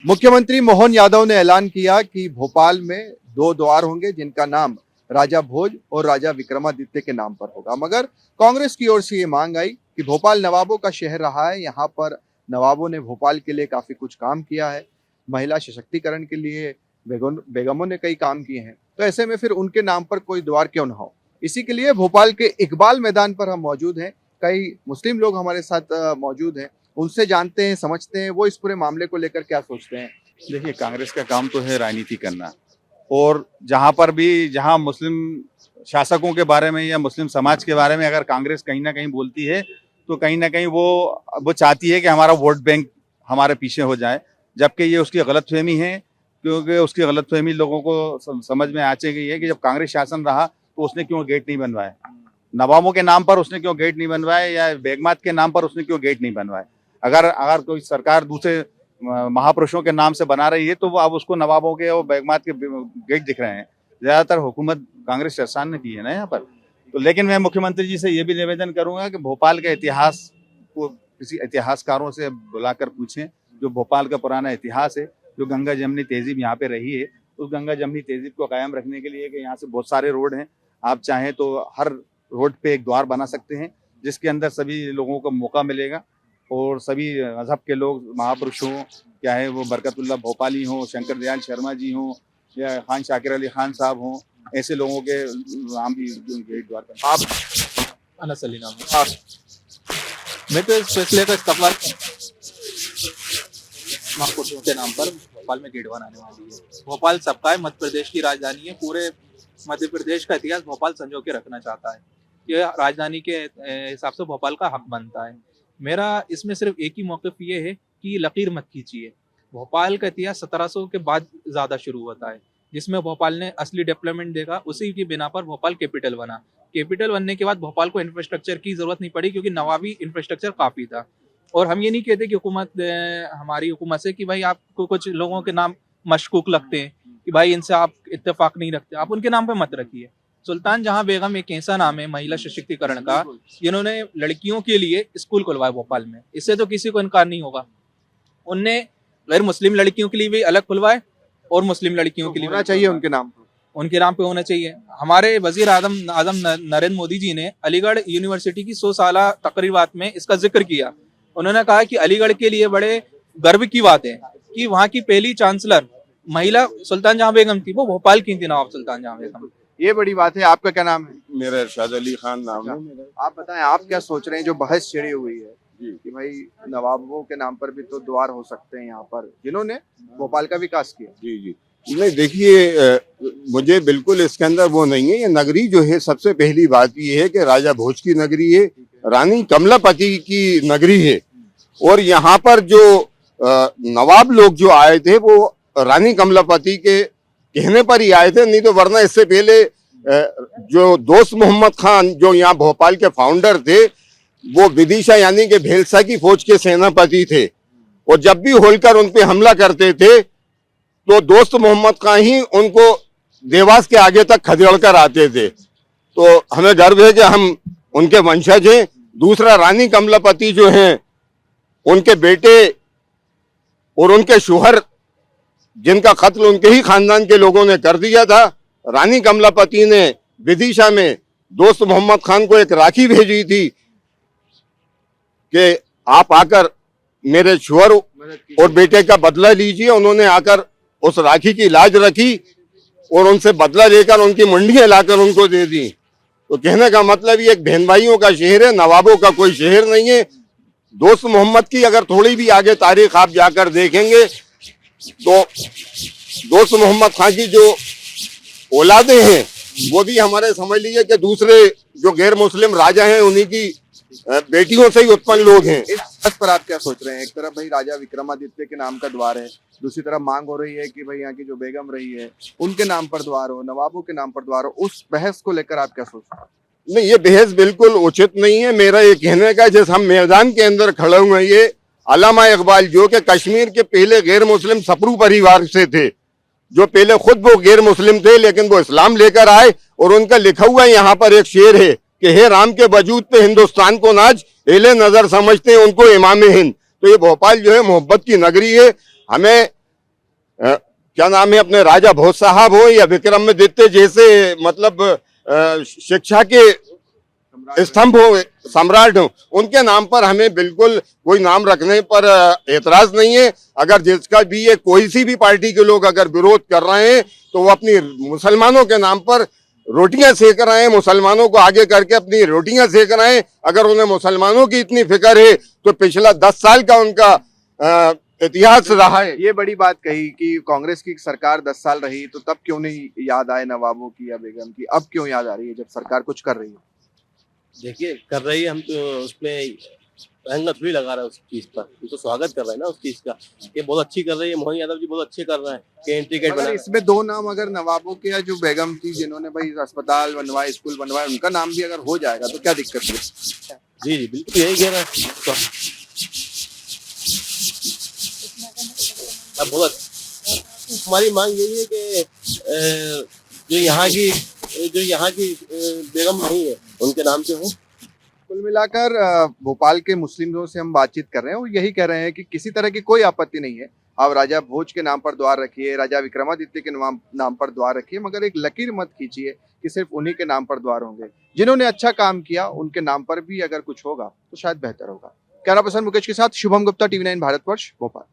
मुख्यमंत्री मोहन यादव ने ऐलान किया कि भोपाल में दो द्वार होंगे जिनका नाम राजा भोज और राजा विक्रमादित्य के नाम पर होगा। मगर कांग्रेस की ओर से ये मांग आई कि भोपाल नवाबों का शहर रहा है, यहाँ पर नवाबों ने भोपाल के लिए काफी कुछ काम किया है, महिला सशक्तिकरण के लिए बेगमों ने कई काम किए हैं, तो ऐसे में फिर उनके नाम पर कोई द्वार क्यों न हो। इसी के लिए भोपाल के इकबाल मैदान पर हम मौजूद हैं। कई मुस्लिम लोग हमारे साथ मौजूद हैं, उनसे जानते हैं, समझते हैं वो इस पूरे मामले को लेकर क्या सोचते हैं। देखिए, कांग्रेस का काम तो है राजनीति करना, और जहां पर भी जहां मुस्लिम शासकों के बारे में या मुस्लिम समाज के बारे में अगर कांग्रेस कहीं ना कहीं बोलती है तो कहीं ना कहीं वो चाहती है कि हमारा वोट बैंक हमारे पीछे हो जाए, जबकि ये उसकी गलतफहमी है। क्योंकि उसकी गलतफहमी लोगों को समझ में आ गई है कि जब कांग्रेस शासन रहा तो उसने क्यों गेट नहीं बनवाए, नवाबों के नाम पर उसने क्यों गेट नहीं बनवाए, या बेगमात के नाम पर उसने क्यों गेट नहीं बनवाए। अगर कोई सरकार दूसरे महापुरुषों के नाम से बना रही है तो वो अब उसको नवाबों के और बेगमात के गेट दिख रहे हैं। ज्यादातर हुकूमत कांग्रेस शासन ने की है ना यहाँ पर। तो लेकिन मैं मुख्यमंत्री जी से ये भी निवेदन करूंगा कि भोपाल के इतिहास को किसी इतिहासकारों से बुलाकर पूछें, जो भोपाल का पुराना इतिहास है, जो गंगा जमनी तहजीब यहाँ पे रही है, उस गंगा जमनी तहजीब को कायम रखने के लिए कि यहाँ से बहुत सारे रोड हैं, आप चाहें तो हर रोड पे एक द्वार बना सकते हैं जिसके अंदर सभी लोगों को मौका मिलेगा, और सभी मजहब के लोग, महापुरुष हों, चाहे वो बरकतुल्लाह भोपाली हों, शंकर दयाल शर्मा जी हों, या खान शाकिर अली खान साहब हों, ऐसे लोगों के नाम भी गेट द्वार पर। आप अनस अली नाम है। मैं तो इस फैसले का इस्तकबाल महापुरुषों के नाम पर भोपाल में गेट बनाने वाली है। भोपाल सबका है, मध्य प्रदेश की राजधानी है, पूरे मध्य प्रदेश का इतिहास भोपाल संजो के रखना चाहता है। ये राजधानी के हिसाब से भोपाल का हक बनता है। मेरा इसमें सिर्फ एक ही मौक़िफ़ ये है कि लकीर मत खींचिए। भोपाल का इतिहास 1700 के बाद ज़्यादा शुरू होता है, जिसमें भोपाल ने असली डेवलपमेंट देखा, उसी की बिना पर भोपाल कैपिटल बना। कैपिटल बनने के बाद भोपाल को इंफ्रास्ट्रक्चर की ज़रूरत नहीं पड़ी, क्योंकि नवाबी इंफ्रास्ट्रक्चर काफ़ी था। और हम ये नहीं कहते कि हमारी हुकूमत से कि भाई आपको कुछ लोगों के नाम मशकूक लगते हैं कि भाई इनसे आप इत्तेफाक नहीं रखते, आप उनके नाम पे मत रखिए। सुल्तान जहां बेगम एक ऐसा नाम है महिला सशक्तिकरण का, जिन्होंने लड़कियों के लिए स्कूल खुलवाया भोपाल में, इससे तो किसी को इनकार नहीं होगा। उनने गैर मुस्लिम लड़कियों के लिए भी अलग खुलवाए और मुस्लिम लड़कियों के लिए होना चाहिए उनके नाम पर, उनके नाम पे होना चाहिए। हमारे वजीर आजम नरेंद्र मोदी जी ने अलीगढ़ यूनिवर्सिटी की 100 साला तकरीबात में इसका जिक्र किया। उन्होंने कहा कि अलीगढ़ के लिए बड़े गर्व की बात है कि वहाँ की पहली चांसलर महिला सुल्तान जहां बेगम थी, वो भोपाल की थी, नवाब सुल्तान जहां बेगम। ये बड़ी बात है। आपका क्या नाम है? मेरा इरशाद अली खान नाम है मेरा। आप बताएं, आप क्या सोच रहे हैं जो बहस छिड़ी हुई है कि भाई नवाबों के नाम पर भी तो द्वार हो सकते हैं यहाँ पर, जिन्होंने भोपाल का विकास किया। जी जी नहीं, देखिए मुझे बिल्कुल इसके अंदर वो नहीं है। ये नगरी जो है, सबसे पहली बात ये है कि राजा भोज की नगरी है, रानी कमलापति की नगरी है, और यहाँ पर जो नवाब लोग जो आए थे वो रानी कमलापति के कहने पर ही आए थे, नहीं तो वरना इससे पहले जो दोस्त मोहम्मद खान जो यहाँ भोपाल के फाउंडर थे, वो विदिशा यानी कि भेलसा की फौज के सेनापति थे, और जब भी होलकर उन पे हमला करते थे तो दोस्त मोहम्मद खान ही उनको देवास के आगे तक खदेड़ कर आते थे। तो हमें गर्व है कि हम उनके वंशज हैं। दूसरा, रानी कमलापति जो हैं, उनके बेटे और उनके शोहर जिनका कत्ल उनके ही खानदान के लोगों ने कर दिया था, रानी कमलापति ने विदिशा में दोस्त मोहम्मद खान को एक राखी भेजी थी कि आप आकर मेरे शोहर और बेटे का बदला लीजिए। उन्होंने आकर उस राखी की लाज रखी और उनसे बदला लेकर उनकी मंडियां लाकर उनको दे दी। तो कहने का मतलब ये एक बहन भाइयों का शहर है, नवाबों का कोई शहर नहीं है। दोस्त मोहम्मद की अगर थोड़ी भी आगे तारीख आप जाकर देखेंगे तो दोस्त मोहम्मद खान की जो औलादे हैं वो भी हमारे समझ लीजिए कि दूसरे जो गैर मुस्लिम राजा हैं उन्हीं की बेटियों से ही उत्पन्न लोग हैं। इस बात पर आप क्या सोच रहे हैं? एक तरफ भाई राजा विक्रमादित्य के नाम का द्वार है, दूसरी तरफ मांग हो रही है कि भाई यहाँ की जो बेगम रही है उनके नाम पर द्वार हो, नवाबों के नाम पर द्वार हो। उस बहस को लेकर आप क्या सोच रहे हैं? नहीं, ये बहस बिल्कुल उचित नहीं है। मेरा ये कहने का, जैसे हम मैदान के अंदर खड़े हुए, ये अल्लामा इकबाल जो कि कश्मीर के पहले गैर मुस्लिम सपरू परिवार से थे, जो पहले खुद वो गैर मुस्लिम थे लेकिन वो इस्लाम लेकर आए, और उनका लिखा हुआ यहाँ पर एक शेर है कि हे राम के वजूद पे हिंदुस्तान को नाज, एले नजर समझते हैं उनको इमाम हिंद। तो ये भोपाल जो है मोहब्बत की नगरी है। हमें क्या नाम है अपने राजा भोज साहब हो या विक्रमादित्य जैसे मतलब शिक्षा के स्तंभ हो, सम्राट हो, उनके नाम पर हमें बिल्कुल कोई नाम रखने पर एतराज नहीं है। अगर जिसका भी ये कोई सी भी पार्टी के लोग अगर विरोध कर रहे हैं तो वो अपनी मुसलमानों के नाम पर रोटियां सेक रहे हैं, मुसलमानों को आगे करके अपनी रोटियां सेक रहे हैं। अगर उन्हें मुसलमानों की इतनी फिक्र है तो पिछला 10 साल का उनका इतिहास रहा है। ये बड़ी बात कही कि कांग्रेस की सरकार 10 साल रही तो तब क्यों नहीं याद आए नवाबों की या बेगम की, अब क्यों याद आ रही है जब सरकार कुछ कर रही है? देखिए कर रही है, हम तो उसमें महंगा थोड़ी लगा रहा है उस चीज पर, हम तो स्वागत कर रहे हैं ना उस चीज का। ये बहुत अच्छी कर रही है, मोहन यादव जी बहुत अच्छे कर रहे हैं कि एंट्री गेट बना मगर रहे हैं। इसमें दो नाम अगर नवाबों के या जो बेगम थी जिन्होंने भाई अस्पताल बनवाए, स्कूल बनवाए, उनका नाम भी अगर हो जाएगा तो क्या दिक्कत है? जी जी बिल्कुल यही कह रहे हैं तो अब बहुत हमारी मांग यही है कि जो यहाँ की बेगम नहीं है उनके नाम से हो। कुल मिलाकर भोपाल के मुस्लिमों से हम बातचीत कर रहे हैं, वो यही कह रहे हैं कि किसी तरह की कोई आपत्ति नहीं है, आप राजा भोज के नाम पर द्वार रखिए, राजा विक्रमादित्य के नाम पर द्वार रखिए, मगर एक लकीर मत खींचिए कि सिर्फ उन्हीं के नाम पर द्वार होंगे। जिन्होंने अच्छा काम किया उनके नाम पर भी अगर कुछ होगा तो शायद बेहतर होगा। कैमरा पर्सन मुकेश के साथ शुभम गुप्ता, टीवी 9 भारतवर्ष, भोपाल।